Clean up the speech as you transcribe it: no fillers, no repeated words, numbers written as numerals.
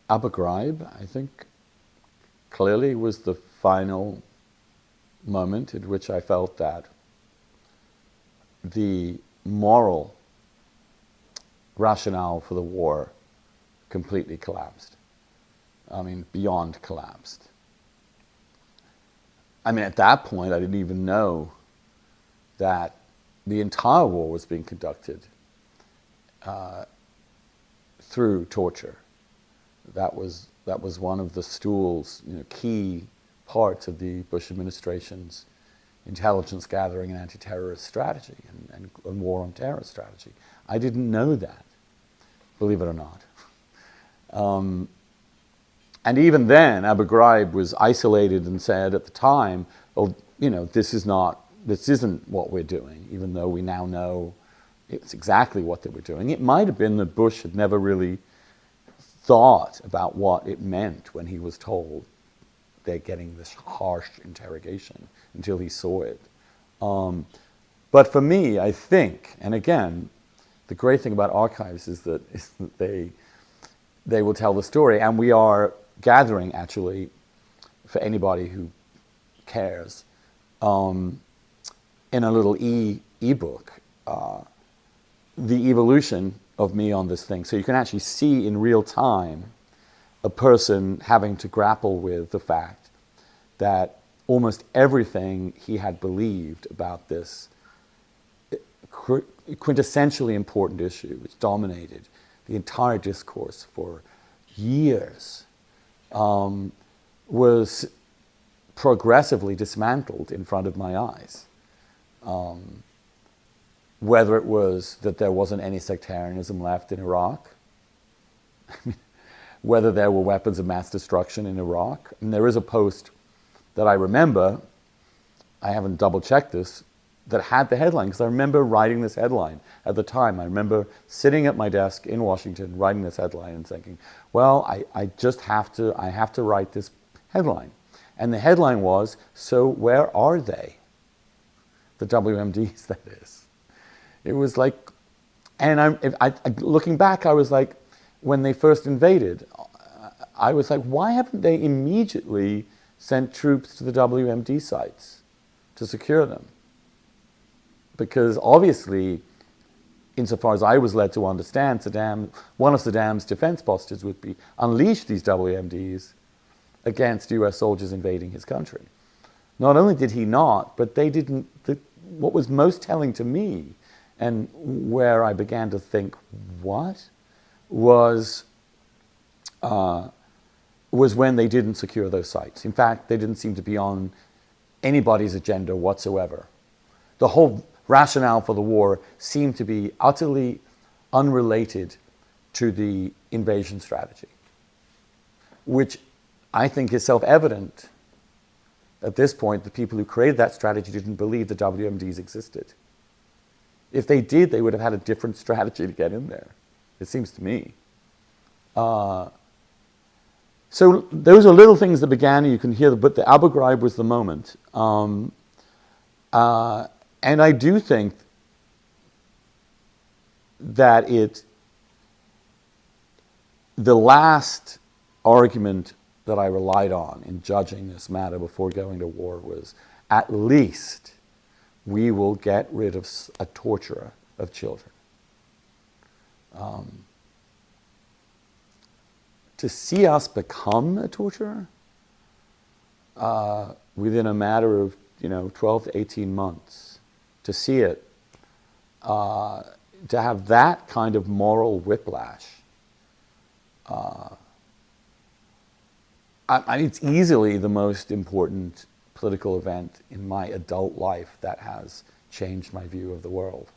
Abu Ghraib, I think, clearly was the final moment in which I felt that the moral rationale for the war completely collapsed. I mean, beyond collapsed. I mean, at that point, I didn't even know that the entire war was being conducted through torture. That was one of the stools, key parts of the Bush administration's intelligence gathering and anti-terrorist strategy and war on terror strategy. I didn't know that, believe it or not. And even then, Abu Ghraib was isolated and said at the time, "Oh, this isn't what we're doing," even though we now know it's exactly what they were doing. It might have been that Bush had never really thought about what it meant when he was told they're getting this harsh interrogation until he saw it. But for me, I think, and again, the great thing about archives is that they will tell the story, and we are gathering, actually, for anybody who cares, in a little e-book, the evolution of me on this thing. So you can actually see in real time a person having to grapple with the fact that almost everything he had believed about this quintessentially important issue, which dominated the entire discourse for years, was progressively dismantled in front of my eyes. Whether it was that there wasn't any sectarianism left in Iraq, whether there were weapons of mass destruction in Iraq. And there is a post that I remember, I haven't double-checked this, that had the headline, because I remember writing this headline at the time. I remember sitting at my desk in Washington, writing this headline and thinking, well, I have to write this headline. And the headline was, "So where are they?" The WMDs, that is. It was like, and looking back, I was like, when they first invaded, I was like, why haven't they immediately sent troops to the WMD sites to secure them? Because obviously, insofar as I was led to understand, one of Saddam's defense postures would be unleash these WMDs against US soldiers invading his country. Not only did he not, but they didn't. What was most telling to me, and where I began to think, what, was when they didn't secure those sites. In fact, they didn't seem to be on anybody's agenda whatsoever. The whole rationale for the war seemed to be utterly unrelated to the invasion strategy, which I think is self-evident. At this point, the people who created that strategy didn't believe the WMDs existed. If they did, they would have had a different strategy to get in there, it seems to me. So those are little things that began, and you can hear, but the Abu Ghraib was the moment. And I do think that the last argument that I relied on in judging this matter before going to war was, at least we will get rid of a torturer of children. To see us become a torturer within a matter of 12 to 18 months, to see it, to have that kind of moral whiplash, it's easily the most important political event in my adult life that has changed my view of the world.